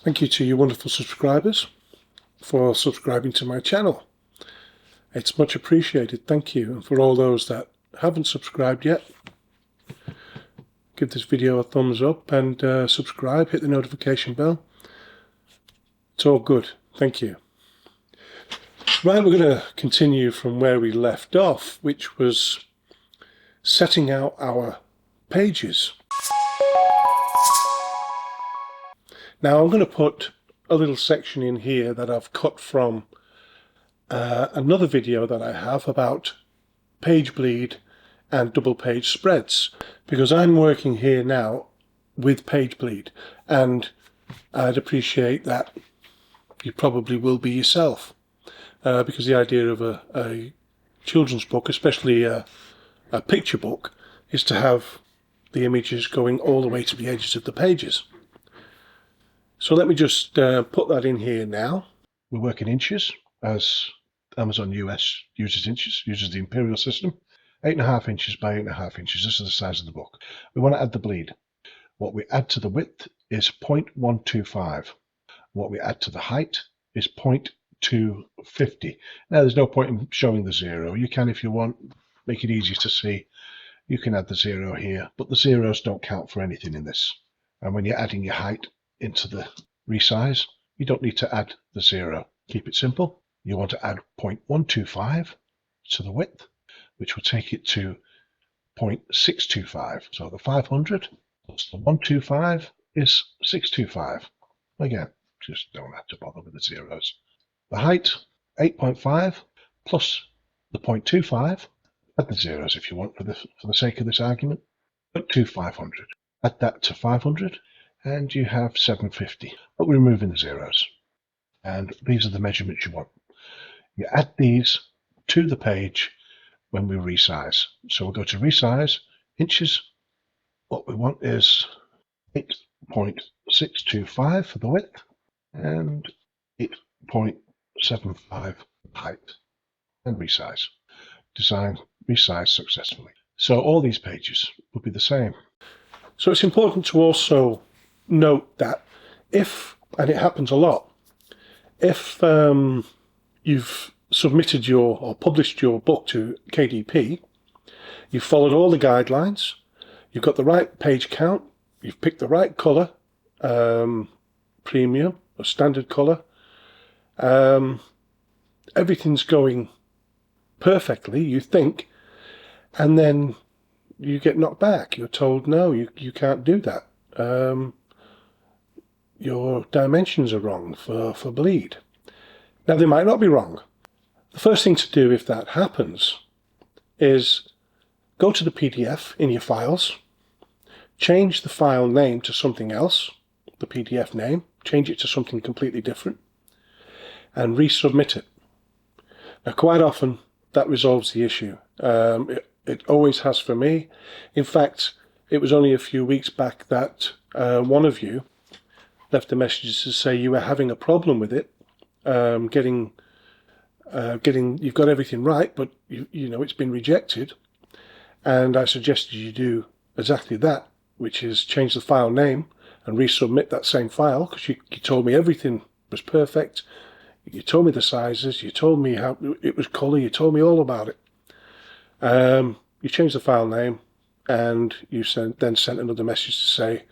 Thank you to you wonderful subscribers for subscribing to my channel. It's much appreciated, thank you. And for all those that haven't subscribed yet, give this video a thumbs up and subscribe, hit the notification bell. It's all good, thank you. Right, we're going to continue from where we left off, which was setting out our pages. Now I'm going to put a little section in here that I've cut from another video that I have about page bleed and double page spreads, because I'm working here now with page bleed, and I'd appreciate that you probably will be yourself, because the idea of a children's book, especially a picture book, is to have the images going all the way to the edges of the pages. So let me just put that in here now. We work in inches, as Amazon US uses inches, uses the imperial system. 8.5 inches by 8.5 inches. This is the size of the book. We want to add the bleed. What we add to the width is 0.125. What we add to the height is 0.250. Now there's no point in showing the zero. You can, if you want, make it easy to see. You can add the zero here, but the zeros don't count for anything in this. And when you're adding your height into the resize, you don't need to add the zero. Keep it simple. You want to add 0.125 to the width, which will take it to 0.625. So the 500 plus the 125 is 625. Again, just don't have to bother with the zeros. The height, 8.5 plus the 0.25. Add the zeros if you want for the sake of this argument. Put to 500. Add that to 500. And you have 750, but we're removing the zeros. And these are the measurements you want. You add these to the page when we resize. So we'll go to resize, inches. What we want is 8.625 for the width and 8.75 height. And resize. Design, resize successfully. So all these pages will be the same. So it's important to also note that if, and it happens a lot, if you've submitted or published your book to KDP, you've followed all the guidelines, you've got the right page count, you've picked the right colour, premium or standard colour, everything's going perfectly, you think, and then you get knocked back. You're told, no, you can't do that. Your dimensions are wrong for bleed. Now, they might not be wrong. The first thing to do if that happens is go to the PDF in your files, change the file name to something else, the PDF name, change it to something completely different, and resubmit it. Now, quite often, that resolves the issue. It always has for me. In fact, it was only a few weeks back that one of you left a message to say you were having a problem with it, you've got everything right, but you know it's been rejected. And I suggested you do exactly that, which is change the file name and resubmit that same file, because you told me everything was perfect. You told me the sizes, you told me how it was colour, you told me all about it. You changed the file name, and you then sent another message to say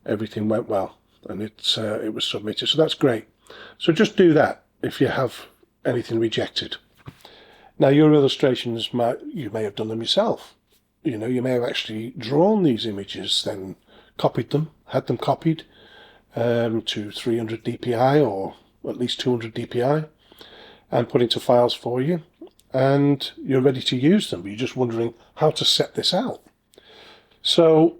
everything went well, and it was submitted. So that's great. So just do that if you have anything rejected. Now, your illustrations, you may have done them yourself. You know, you may have actually drawn these images, then copied them, had them copied to 300 dpi or at least 200 dpi, and put into files for you, and you're ready to use them. You're just wondering how to set this out. So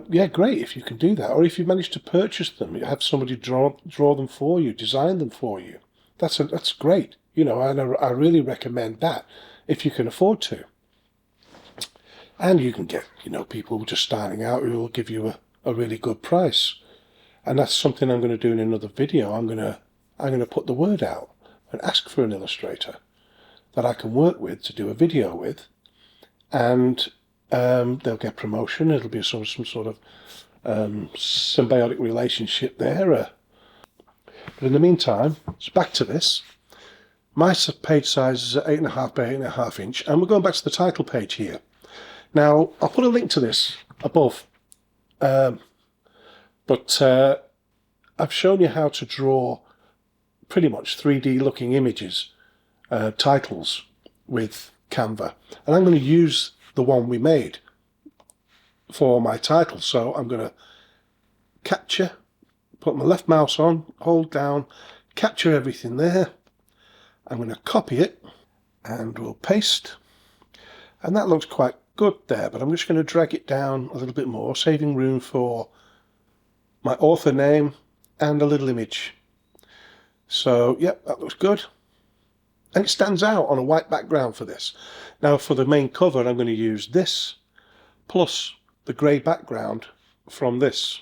yeah, great if you can do that, or if you manage to purchase them, you have somebody draw them for you, design them for you. That's great. You know, I really recommend that if you can afford to. And you can get, you know, people just starting out who will give you a really good price. And that's something I'm going to do in another video. I'm going to put the word out and ask for an illustrator that I can work with to do a video with, and they'll get promotion. It'll be some sort of symbiotic relationship there. But in the meantime, it's back to this. My page size is at 8.5 by 8.5 inch, and we're going back to the title page here. Now, I'll put a link to this above, but I've shown you how to draw pretty much 3D looking images, titles with Canva, and I'm going to use the one we made for my title. So I'm going to capture, put my left mouse on, hold down, capture everything there. I'm going to copy it and we'll paste, and that looks quite good there, but I'm just going to drag it down a little bit more, saving room for my author name and a little image. So yep, that looks good, and it stands out on a white background for this. Now for the main cover, I'm going to use this plus the grey background from this.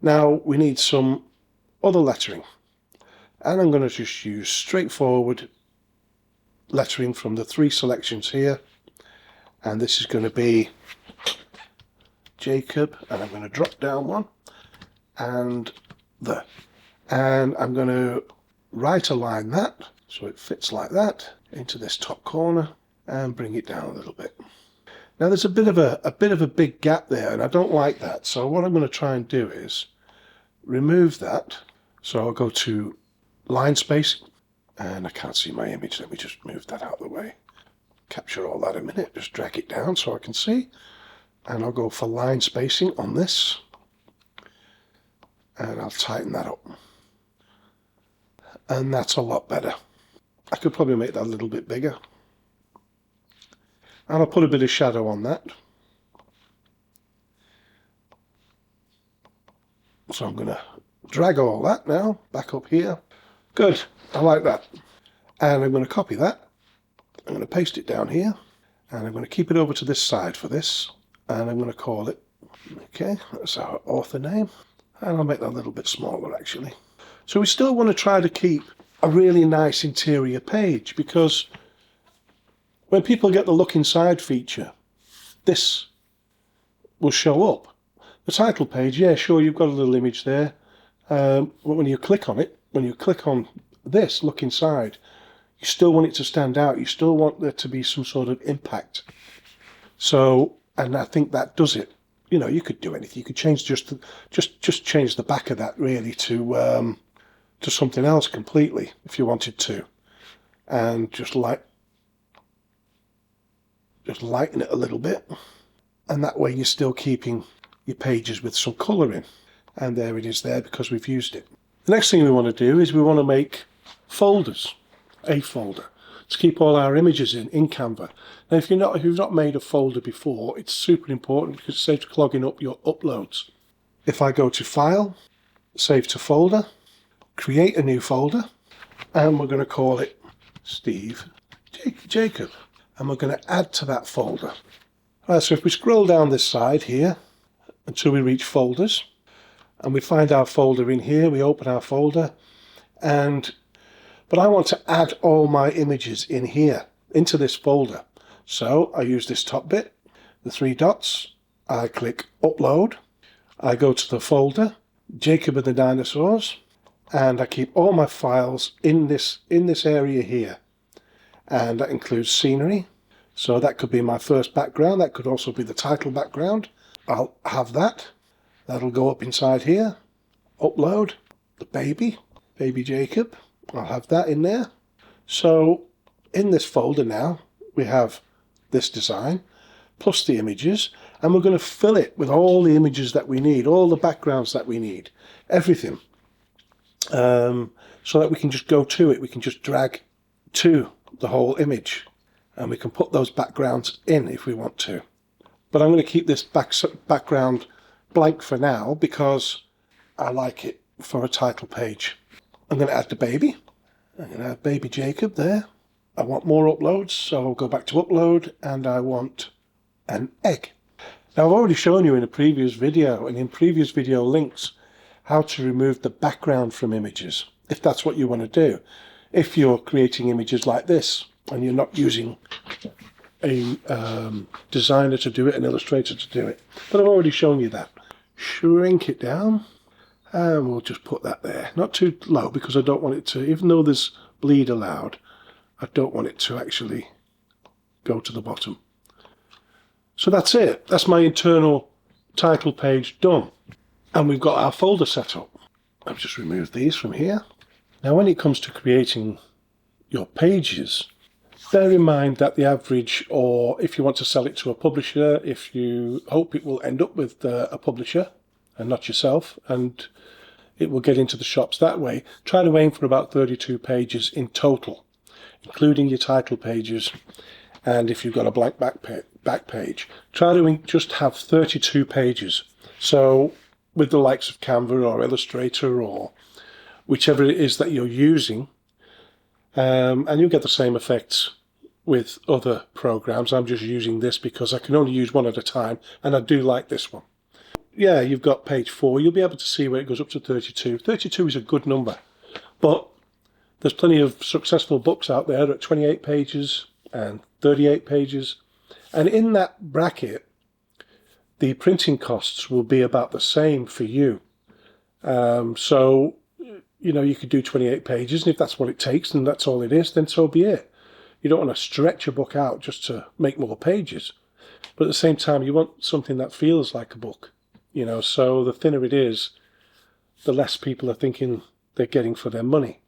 Now we need some other lettering, and I'm going to just use straightforward lettering from the 3 selections here, and this is going to be Jacob, and I'm going to drop down one and there, and I'm going to right align that so it fits like that into this top corner and bring it down a little bit. Now there's a bit of a big gap there, and I don't like that, so what I'm going to try and do is remove that. So I'll go to line spacing, and I can't see my image. Let me just move that out of the way. Capture all that a minute, just drag it down so I can see, and I'll go for line spacing on this, and I'll tighten that up, and that's a lot better. I could probably make that a little bit bigger, and I'll put a bit of shadow on that. So I'm going to drag all that now back up here. Good, I like that. And I'm going to copy that. I'm going to paste it down here, and I'm going to keep it over to this side for this, and I'm going to call it, okay, that's our author name, and I'll make that a little bit smaller actually. So we still want to try to keep a really nice interior page, because when people get the look inside feature, this will show up. The title page, yeah, sure, you've got a little image there, but when you click on it, when you click on this, look inside, you still want it to stand out. You still want there to be some sort of impact. So, and I think that does it. You know, you could do anything. You could change just change the back of that really to something else completely if you wanted to, and just lighten it a little bit, and that way you're still keeping your pages with some colour in. And there it is there, because we've used it. The next thing we want to do is we want to make folders, a folder, to keep all our images in Canva. Now if you've not made a folder before, it's super important because it saves clogging up your uploads. If I go to File, Save to Folder, create a new folder, and we're going to call it Steve Jacob, and we're going to add to that folder. Right, so if we scroll down this side here until we reach folders, and we find our folder in here, we open our folder, but I want to add all my images in here, into this folder. So I use this top bit, the 3 dots, I click Upload, I go to the folder, Jacob and the Dinosaurs, and I keep all my files in this area here. And that includes scenery, so that could be my first background, that could also be the title background. I'll have that. That'll go up inside here. Upload, the baby Jacob. I'll have that in there. So in this folder now, we have this design, plus the images, and we're going to fill it with all the images that we need, all the backgrounds that we need, everything. So that we can just go to it, we can just drag to the whole image, and we can put those backgrounds in if we want to. But I'm going to keep this background blank for now because I like it for a title page. I'm going to add the baby. I'm going to add baby Jacob there. I want more uploads, so I'll go back to upload, and I want an egg. Now I've already shown you in a previous video and in previous video links how to remove the background from images, if that's what you want to do. If you're creating images like this and you're not using a designer to do it, an illustrator to do it. But I've already shown you that. shrink it down, and we'll just put that there. Not too low, because I don't want it to, even though there's bleed allowed, I don't want it to actually go to the bottom. So that's it. That's my internal title page done. And we've got our folder set up. I've just removed these from here. Now when it comes to creating your pages, bear in mind that the average, or if you want to sell it to a publisher, if you hope it will end up with a publisher and not yourself, and it will get into the shops that way, try to aim for about 32 pages in total, including your title pages. And if you've got a blank back page, try to just have 32 pages. So with the likes of Canva or Illustrator or whichever it is that you're using, and you'll get the same effects with other programs. I'm just using this because I can only use one at a time, and I do like this one. Yeah, you've got page 4. You'll be able to see where it goes up to 32. 32 is a good number, but there's plenty of successful books out there at 28 pages and 38 pages. And in that bracket, the printing costs will be about the same for you. So, you know, you could do 28 pages, and if that's what it takes, and that's all it is, then so be it. You don't want to stretch a book out just to make more pages. But at the same time, you want something that feels like a book. You know, so the thinner it is, the less people are thinking they're getting for their money.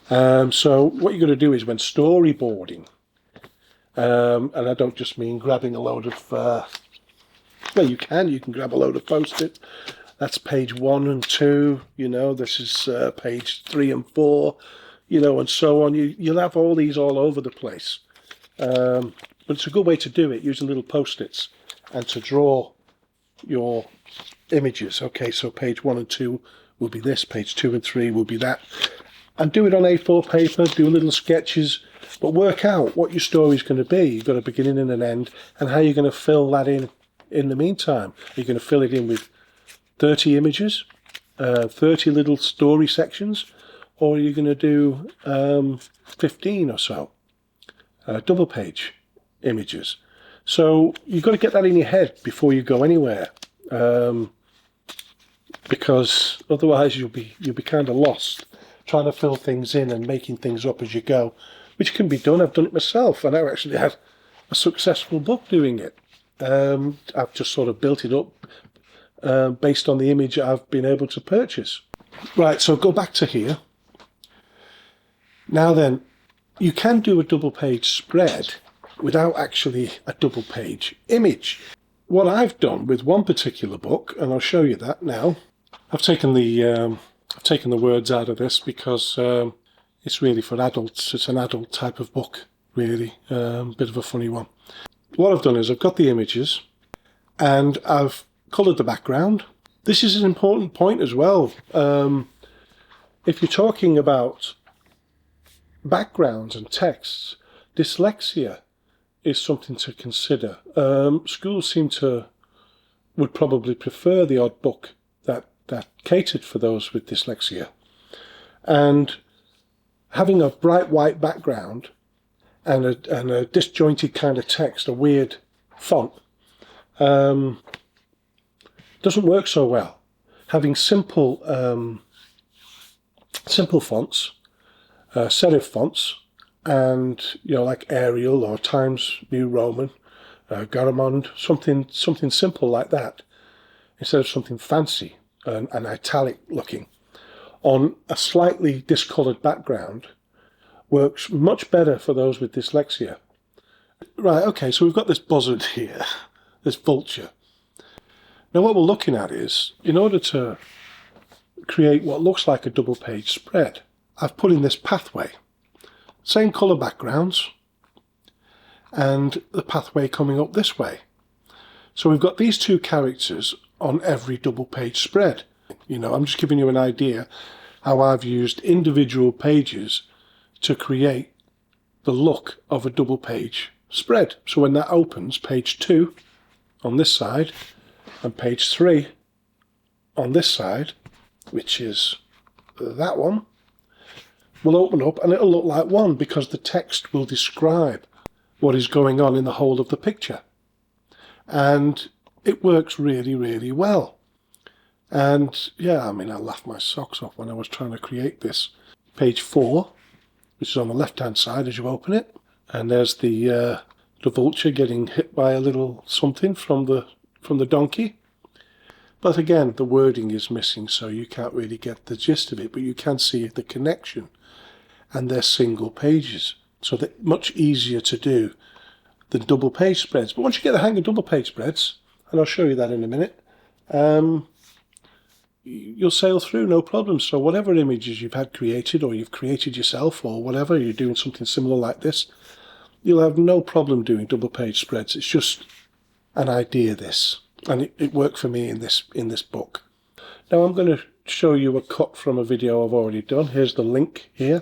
So what you're going to do is when storyboarding, and I don't just mean grabbing a load of, well, you can grab a load of Post-it. That's page 1 and 2, you know, this is page 3 and 4, you know, and so on. You'll have all these all over the place. But it's a good way to do it, using little Post-its and to draw your images. Okay, so page 1 and 2 will be this, page 2 and 3 will be that. And do it on A4 paper, do little sketches, but work out what your story is going to be. You've got a beginning and an end, and how you're going to fill that in the meantime. You're going to fill it in with 30 images, 30 little story sections, or you're going to do 15 or so double page images. So you've got to get that in your head before you go anywhere, because otherwise you'll be kind of lost trying to fill things in and making things up as you go, which can be done. I've done it myself, and I actually had a successful book doing it. I've just sort of built it up based on the image I've been able to purchase. Right, so go back to here. Now then, you can do a double page spread without actually a double page image. What I've done with one particular book, and I'll show you that now, I've taken the words out of this because it's really for adults. It's an adult type of book, really, bit of a funny one. What I've done is I've got the images and I've coloured the background. This is an important point as well. If you're talking about backgrounds and texts, dyslexia is something to consider. Schools would probably prefer the odd book that catered for those with dyslexia. And having a bright white background and a disjointed kind of text, a weird font, doesn't work so well. Having simple fonts, serif fonts, and like Arial or Times New Roman, Garamond, something simple like that, instead of something fancy and italic looking, on a slightly discoloured background, works much better for those with dyslexia. Right, okay, so we've got this buzzard here, this vulture. Now what we're looking at is, in order to create what looks like a double page spread, I've put in this pathway. Same colour backgrounds, and the pathway coming up this way. So we've got these two characters on every double page spread. I'm just giving you an idea how I've used individual pages to create the look of a double page spread. So when that opens, page 2 on this side and page 3 on this side, which is that one, will open up and it'll look like one, because the text will describe what is going on in the whole of the picture. And it works really, really well. And yeah, I mean, I laughed my socks off when I was trying to create this. Page 4, which is on the left-hand side as you open it, and there's the vulture getting hit by a little something from the donkey. But again, the wording is missing, so you can't really get the gist of it, but you can see the connection, and they're single pages, so they're much easier to do than double page spreads. But once you get the hang of double page spreads, and I'll show you that in a minute, you'll sail through no problem. So whatever images you've had created, or you've created yourself, or whatever, you're doing something similar like this, you'll have no problem doing double page spreads. It's just an idea, this, and it worked for me in this book. Now I'm going to show you a cut from a video I've already done. Here's the link here,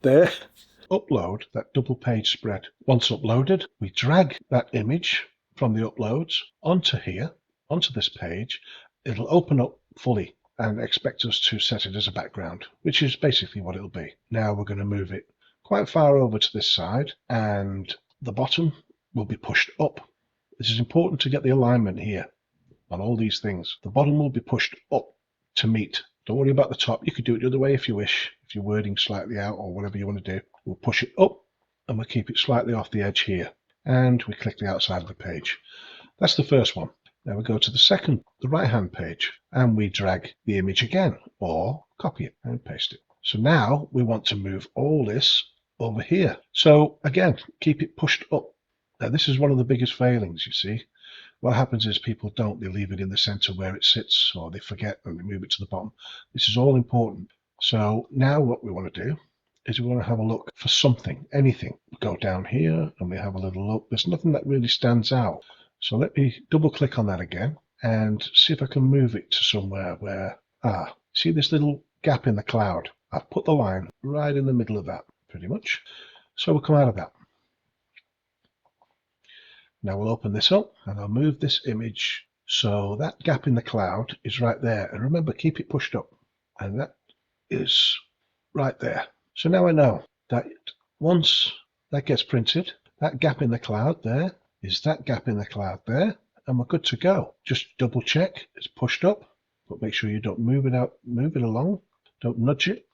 there. Upload that double page spread. Once uploaded, we drag that image from the uploads onto here, onto this page. It'll open up fully and expect us to set it as a background, which is basically what it'll be. Now we're going to move it quite far over to this side, and the bottom will be pushed up. This is important to get the alignment here on all these things. The bottom will be pushed up to meet. Don't worry about the top. You could do it the other way if you wish, if you're wording slightly out or whatever you want to do. We'll push it up and we'll keep it slightly off the edge here. And we click the outside of the page. That's the first one. Now we go to the second, the right-hand page, and we drag the image again, or copy it and paste it. So now we want to move all this over here. So again, keep it pushed up. Now this is one of the biggest failings, you see. What happens is people don't, they leave it in the center where it sits, or they forget and they move it to the bottom. This is all important. So now what we want to do is we want to have a look for something, anything. We go down here and we have a little look. There's nothing that really stands out. So let me double click on that again and see if I can move it to somewhere where, see this little gap in the cloud? I've put the line right in the middle of that, pretty much. So we'll come out of that. Now we'll open this up and I'll move this image so that gap in the cloud is right there. And remember, keep it pushed up. And that is right there. So now I know that once that gets printed, that gap in the cloud there is that gap in the cloud there, and we're good to go. Just double check it's pushed up, but make sure you don't move it out, move it along, don't nudge it.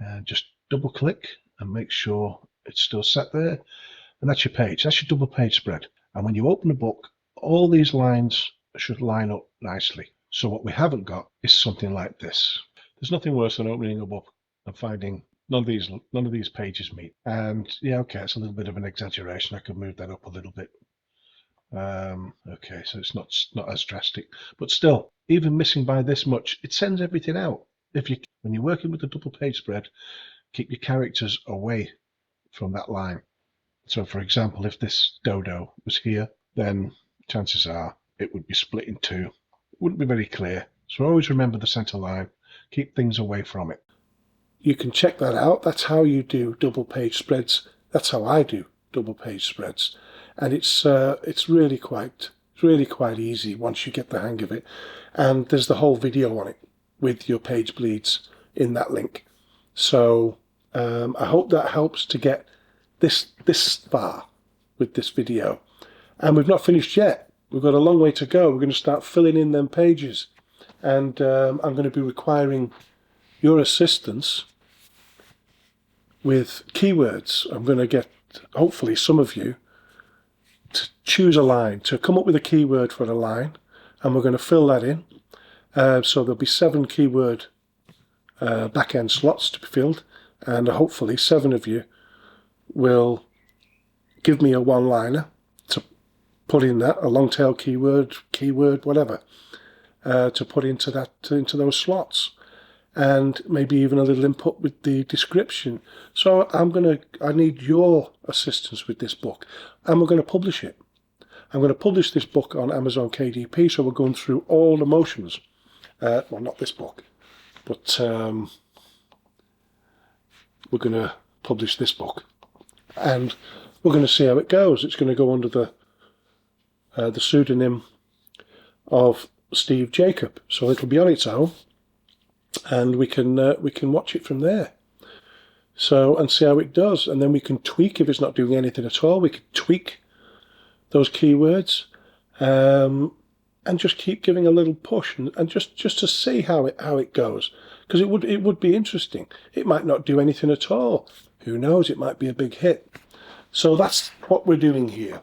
And just double click and make sure it's still sat there. And that's your page. That's your double page spread. And when you open a book, all these lines should line up nicely. So what we haven't got is something like this. There's nothing worse than opening a book and finding none of these pages meet. And yeah, okay, it's a little bit of an exaggeration. I could move that up a little bit. Okay, so it's not as drastic, but still, even missing by this much, it sends everything out. When you're working with the double page spread, keep your characters away from that line. So for example, if this dodo was here, then chances are it would be split in two. It wouldn't be very clear. So always remember the center line, keep things away from it. You can check that out. That's how you do double page spreads. That's how I do double page spreads. And it's really quite easy once you get the hang of it. And there's the whole video on it with your page bleeds in that link. So I hope that helps to get this far with this video. And we've not finished yet. We've got a long way to go. We're going to start filling in them pages. And I'm going to be requiring your assistance with keywords. I'm going to get, hopefully, some of you to choose a line, to come up with a keyword for a line, and we're going to fill that in. So there'll be 7 keyword back-end slots to be filled, and hopefully 7 of you will give me a one-liner to put in that, a long tail keyword, whatever, to put into those slots. And maybe even a little input with the description. So I need your assistance with this book, and we're going to publish it. I'm going to publish this book on Amazon KDP, so we're going through all the motions. Well, not this book, but we're going to publish this book, and we're going to see how it goes. It's going to go under the pseudonym of Steve Jacob, so it'll be on its own. And we can watch it from there. So, and see how it does, and then we can tweak if it's not doing anything at all. We can tweak those keywords, and and just keep giving a little push and just to see how it goes. Because it would be interesting. It might not do anything at all. Who knows? It might be a big hit. So that's what we're doing here.